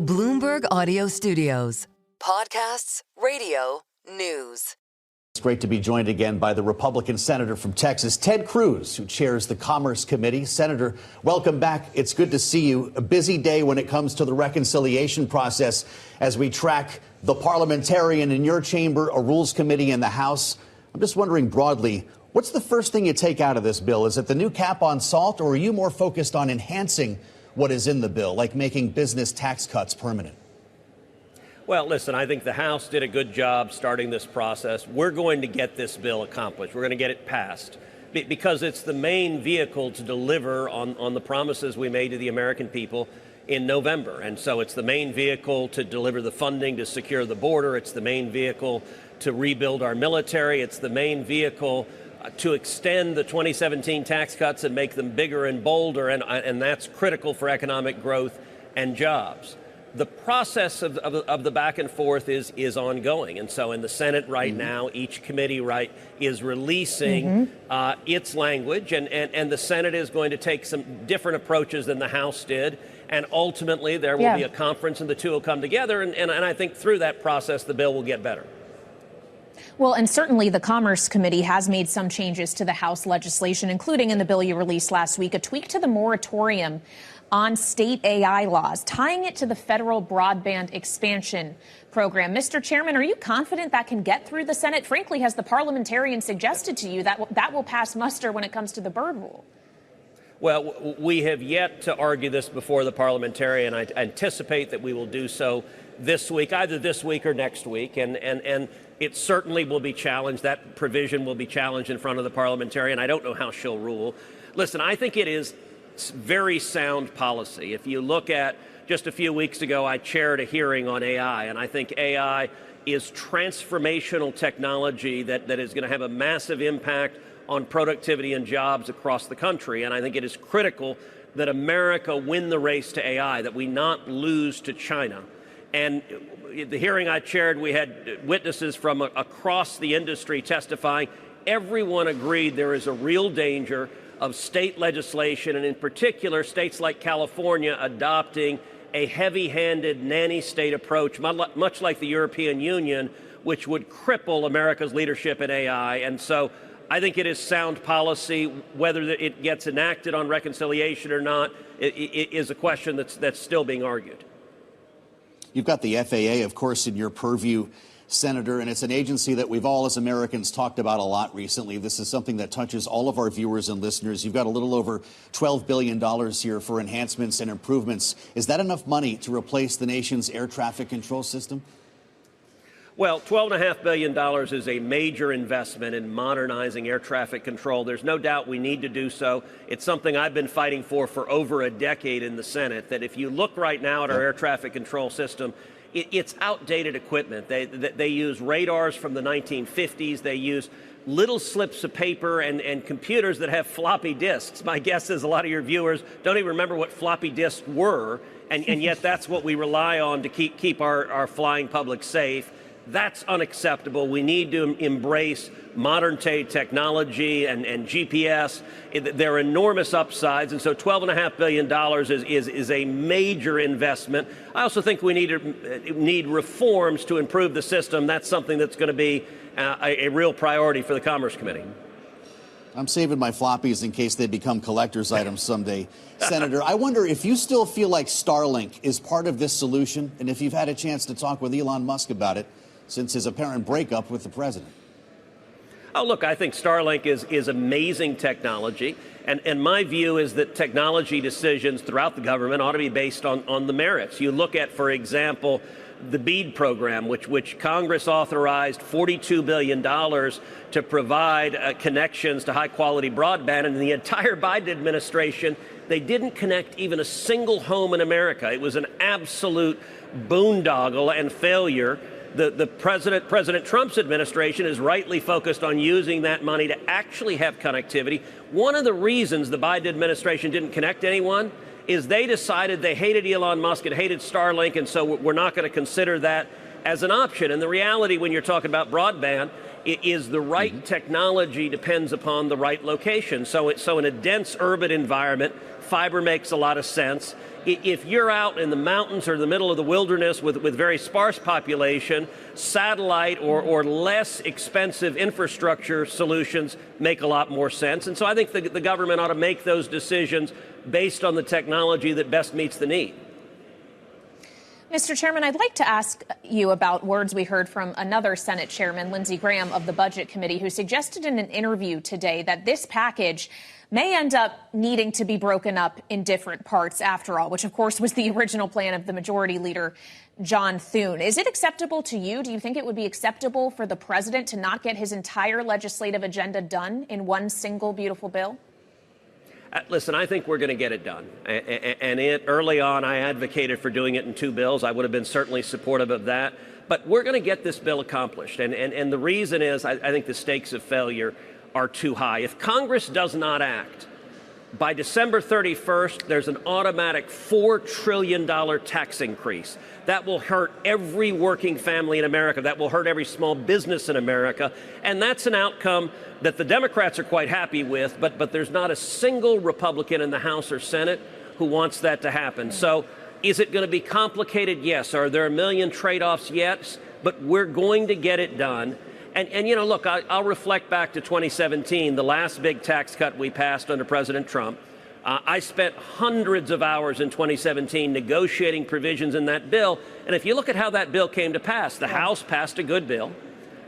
Bloomberg Audio Studios. Podcasts, radio, news. It's great to be joined again by the Republican senator from Texas, Ted Cruz, who chairs the Commerce Committee. Senator, welcome back. It's good to see you. A busy day when it comes to the reconciliation process as we track the parliamentarian in your chamber, a rules committee in the House. I'm just wondering broadly, what's the first thing you take out of this bill? Is it the new cap on salt, or are you more focused on enhancing what is in the bill, like making business tax cuts permanent? Well, listen, I think the House did a good job starting this process. We're going to get this bill accomplished. We're going to get it passed because it's the main vehicle to deliver on the promises we made to the American people in November. And so it's the main vehicle to deliver the funding to secure the border. It's the main vehicle to rebuild our military. It's the main vehicle to extend the 2017 tax cuts and make them bigger and bolder, and that's critical for economic growth and jobs. The process of the back and forth is ongoing, and so in the Senate right now, each committee is releasing its language, and the Senate is going to take some different approaches than the House did, and ultimately there will be a conference and the two will come together, and I think through that process the bill will get better. Well, and certainly the Commerce Committee has made some changes to the House legislation, including in the bill you released last week, a tweak to the moratorium on state AI laws, tying it to the federal broadband expansion program. Mr. Chairman, are you confident that can get through the Senate? Frankly, has the parliamentarian suggested to you that will pass muster when it comes to the Byrd rule? Well, we have yet to argue this before the parliamentarian. I anticipate that we will do so this week, either this week or next week, and it certainly will be challenged. That provision will be challenged in front of the parliamentarian. I don't know how she'll rule. Listen, I think it is very sound policy. If you look at just a few weeks ago, I chaired a hearing on AI, and I think AI is transformational technology that is going to have a massive impact on productivity and jobs across the country. And I think it is critical that America win the race to AI, that we not lose to China. And the hearing I chaired, we had witnesses from across the industry testifying. Everyone agreed there is a real danger of state legislation, and in particular, states like California adopting a heavy-handed nanny state approach, much like the European Union, which would cripple America's leadership in AI. And so I think it is sound policy. Whether it gets enacted on reconciliation or not is a question that's still being argued. You've got the FAA, of course, in your purview, Senator, and it's an agency that we've all as Americans talked about a lot recently. This is something that touches all of our viewers and listeners. You've got a little over $12 billion here for enhancements and improvements. Is that enough money to replace the nation's air traffic control system? Well, $12.5 billion is a major investment in modernizing air traffic control. There's no doubt we need to do so. It's something I've been fighting for over a decade in the Senate, that if you look right now at our air traffic control system, it's outdated equipment. They use radars from the 1950s. They use little slips of paper and computers that have floppy disks. My guess is a lot of your viewers don't even remember what floppy disks were, and yet that's what we rely on to keep our flying public safe. That's unacceptable. We need to embrace modern-day technology and GPS. There are enormous upsides, and so $12.5 billion is a major investment. I also think we need reforms to improve the system. That's something that's going to be a real priority for the Commerce Committee. I'm saving my floppies in case they become collector's items someday. Senator, I wonder if you still feel like Starlink is part of this solution, and if you've had a chance to talk with Elon Musk about it since his apparent breakup with the president. Oh, look, I think Starlink is amazing technology. And my view is that technology decisions throughout the government ought to be based on the merits. You look at, for example, the BEAD program, which Congress authorized $42 billion to provide connections to high-quality broadband. And the entire Biden administration, they didn't connect even a single home in America. It was an absolute boondoggle and failure. The President Trump's administration is rightly focused on using that money to actually have connectivity. One of the reasons the Biden administration didn't connect anyone is they decided they hated Elon Musk and hated Starlink, and so we're not going to consider that as an option. And the reality when you're talking about broadband is the right technology depends upon the right location. So in a dense urban environment, fiber makes a lot of sense. If you're out in the mountains or the middle of the wilderness with very sparse population, satellite or less expensive infrastructure solutions make a lot more sense. And so I think the government ought to make those decisions based on the technology that best meets the need. Mr. Chairman, I'd like to ask you about words we heard from another Senate Chairman, Lindsey Graham of the Budget Committee, who suggested in an interview today that this package may end up needing to be broken up in different parts after all, which of course was the original plan of the Majority Leader, John Thune. Is it acceptable to you? Do you think it would be acceptable for the president to not get his entire legislative agenda done in one single beautiful bill? Listen, I think we're going to get it done. And early on, I advocated for doing it in two bills. I would have been certainly supportive of that. But we're going to get this bill accomplished. And the reason is I think the stakes of failure are too high. If Congress does not act, by December 31st, there's an automatic $4 trillion tax increase. That will hurt every working family in America. That will hurt every small business in America. And that's an outcome that the Democrats are quite happy with, but there's not a single Republican in the House or Senate who wants that to happen. So is it going to be complicated? Yes. Are there a million trade-offs? Yes. But we're going to get it done. And you know, look, I'll reflect back to 2017, the last big tax cut we passed under President Trump. I spent hundreds of hours in 2017 negotiating provisions in that bill. And if you look at how that bill came to pass, the House passed a good bill.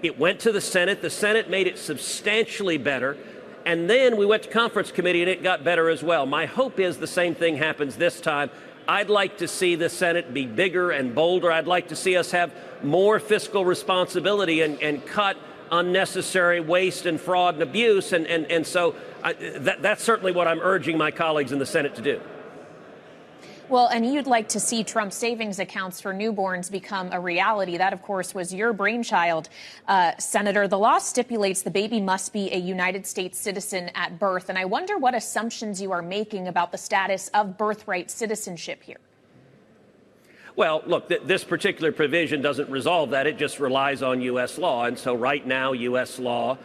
It went to the Senate. The Senate made it substantially better. And then we went to conference committee and it got better as well. My hope is the same thing happens this time. I'd like to see the Senate be bigger and bolder. I'd like to see us have more fiscal responsibility and cut unnecessary waste and fraud and abuse. And so that's certainly what I'm urging my colleagues in the Senate to do. Well, and you'd like to see Trump savings accounts for newborns become a reality. That, of course, was your brainchild, Senator. The law stipulates the baby must be a United States citizen at birth. And I wonder what assumptions you are making about the status of birthright citizenship here. Well, look, this particular provision doesn't resolve that. It just relies on U.S. law. And so right now, U.S. law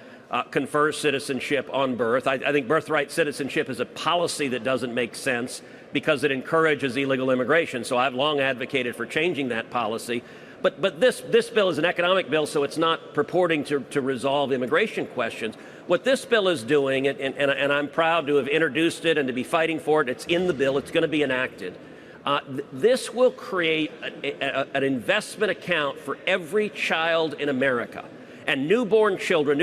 confers citizenship on birth. I think birthright citizenship is a policy that doesn't make sense because it encourages illegal immigration. So I've long advocated for changing that policy. But this bill is an economic bill, so it's not purporting to resolve immigration questions. What this bill is doing, and I'm proud to have introduced it and to be fighting for it, it's in the bill, it's going to be enacted. This will create an investment account for every child in America. And newborn children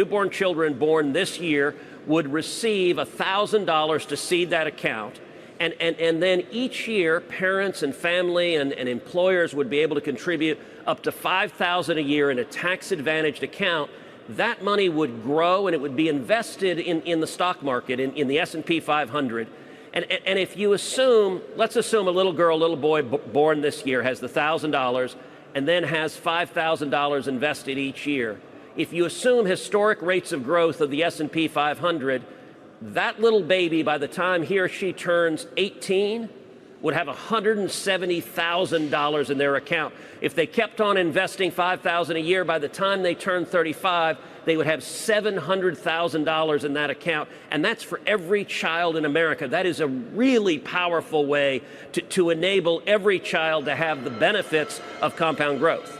born this year would receive $1,000 to seed that account. And then each year, parents and family and employers would be able to contribute up to $5,000 a year in a tax-advantaged account. That money would grow and it would be invested in the stock market, in the S&P 500. And if you assume, let's assume a little girl, little boy born this year has the $1,000 and then has $5,000 invested each year. If you assume historic rates of growth of the S&P 500, that little baby, by the time he or she turns 18, would have $170,000 in their account. If they kept on investing $5,000 a year, by the time they turn 35, they would have $700,000 in that account. And that's for every child in America. That is a really powerful way to enable every child to have the benefits of compound growth.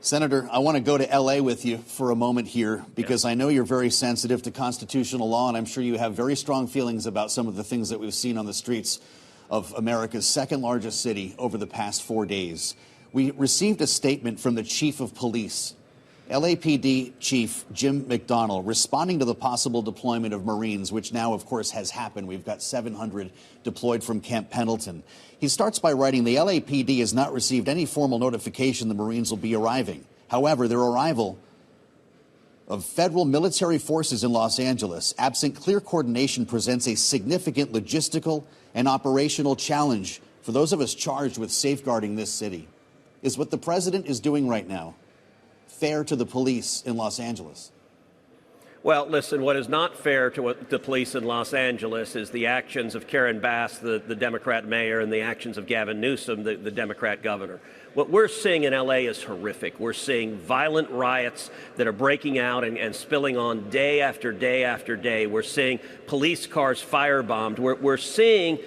Senator, I want to go to L.A. with you for a moment here because I know you're very sensitive to constitutional law, and I'm sure you have very strong feelings about some of the things that we've seen on the streets of America's second largest city over the past 4 days. We received a statement from the chief of police, LAPD Chief Jim McDonnell, responding to the possible deployment of Marines, which now, of course, has happened. We've got 700 deployed from Camp Pendleton. He starts by writing, the LAPD has not received any formal notification the Marines will be arriving. However, their arrival of federal military forces in Los Angeles, absent clear coordination, presents a significant logistical and operational challenge for those of us charged with safeguarding this city. Is what the president is doing right now fair to the police in Los Angeles? Well, listen, what is not fair to the police in Los Angeles is the actions of Karen Bass, the Democrat mayor, and the actions of Gavin Newsom, the Democrat governor. What we're seeing in L.A. is horrific. We're seeing violent riots that are breaking out and spilling on day after day after day. We're seeing police cars firebombed. We're seeing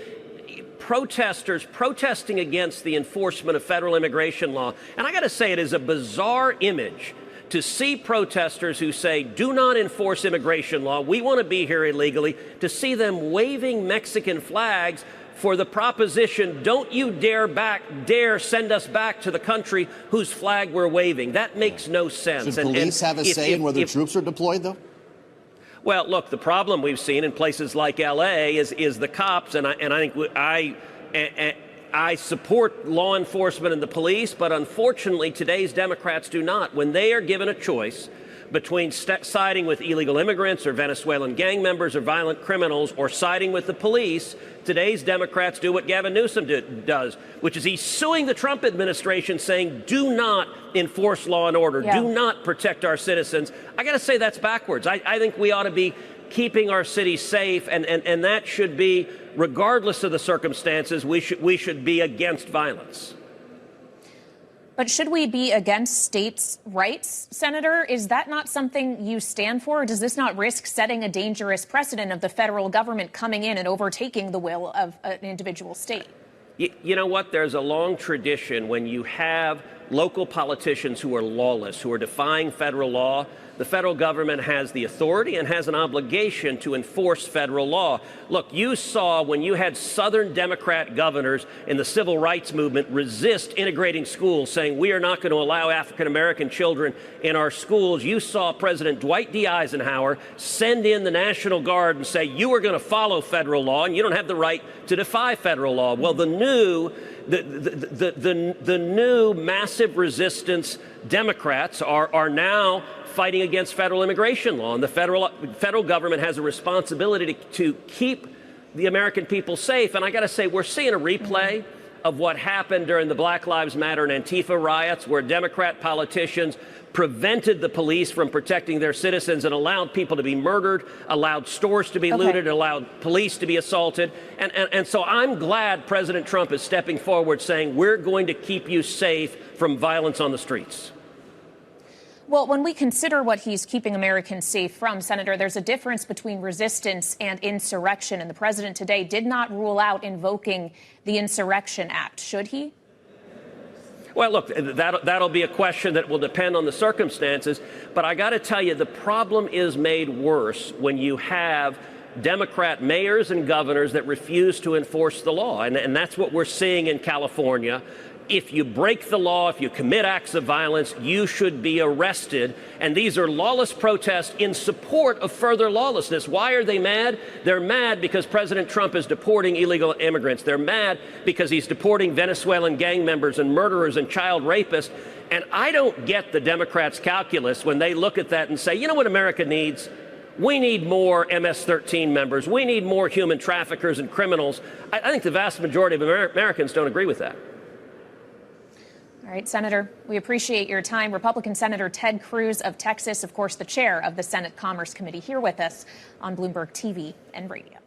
protesters protesting against the enforcement of federal immigration law. And I got to say, it is a bizarre image to see protesters who say, do not enforce immigration law, we want to be here illegally, to see them waving Mexican flags for the proposition, don't you dare send us back to the country whose flag we're waving. That makes no sense. Should police have a say in whether troops are deployed, though? Well, look, the problem we've seen in places like L.A. is the cops, and I think I support law enforcement and the police, but unfortunately today's Democrats do not. When they are given a choice between siding with illegal immigrants or Venezuelan gang members or violent criminals or siding with the police, today's Democrats do what Gavin Newsom does, which is he's suing the Trump administration saying, do not enforce law and order, do not protect our citizens. I got to say that's backwards. I think we ought to be keeping our cities safe, and that should be, regardless of the circumstances, we should be against violence. But should we be against states' rights, Senator? Is that not something you stand for? Or does this not risk setting a dangerous precedent of the federal government coming in and overtaking the will of an individual state? You know what? There's a long tradition when you have local politicians who are lawless, who are defying federal law. The federal government has the authority and has an obligation to enforce federal law. Look, you saw when you had Southern Democrat governors in the civil rights movement resist integrating schools, saying we are not going to allow African-American children in our schools. You saw President Dwight D. Eisenhower send in the National Guard and say you are going to follow federal law and you don't have the right to defy federal law. Well, the new massive resistance Democrats are now fighting against federal immigration law, and the federal government has a responsibility to keep the American people safe. And I got to say, we're seeing a replay of what happened during the Black Lives Matter and Antifa riots, where Democrat politicians prevented the police from protecting their citizens and allowed people to be murdered, allowed stores to be looted, allowed police to be assaulted. And so I'm glad President Trump is stepping forward saying we're going to keep you safe from violence on the streets. Well, when we consider what he's keeping Americans safe from, Senator, there's a difference between resistance and insurrection. And the president today did not rule out invoking the Insurrection Act. Should he? Well, look, that'll be a question that will depend on the circumstances. But I got to tell you, the problem is made worse when you have Democrat mayors and governors that refuse to enforce the law. And that's what we're seeing in California. If you break the law, if you commit acts of violence, you should be arrested. And these are lawless protests in support of further lawlessness. Why are they mad? They're mad because President Trump is deporting illegal immigrants. They're mad because he's deporting Venezuelan gang members and murderers and child rapists. And I don't get the Democrats' calculus when they look at that and say, you know what America needs? We need more MS-13 members. We need more human traffickers and criminals. I think the vast majority of Americans don't agree with that. All right, Senator, we appreciate your time. Republican Senator Ted Cruz of Texas, of course, the chair of the Senate Commerce Committee, here with us on Bloomberg TV and radio.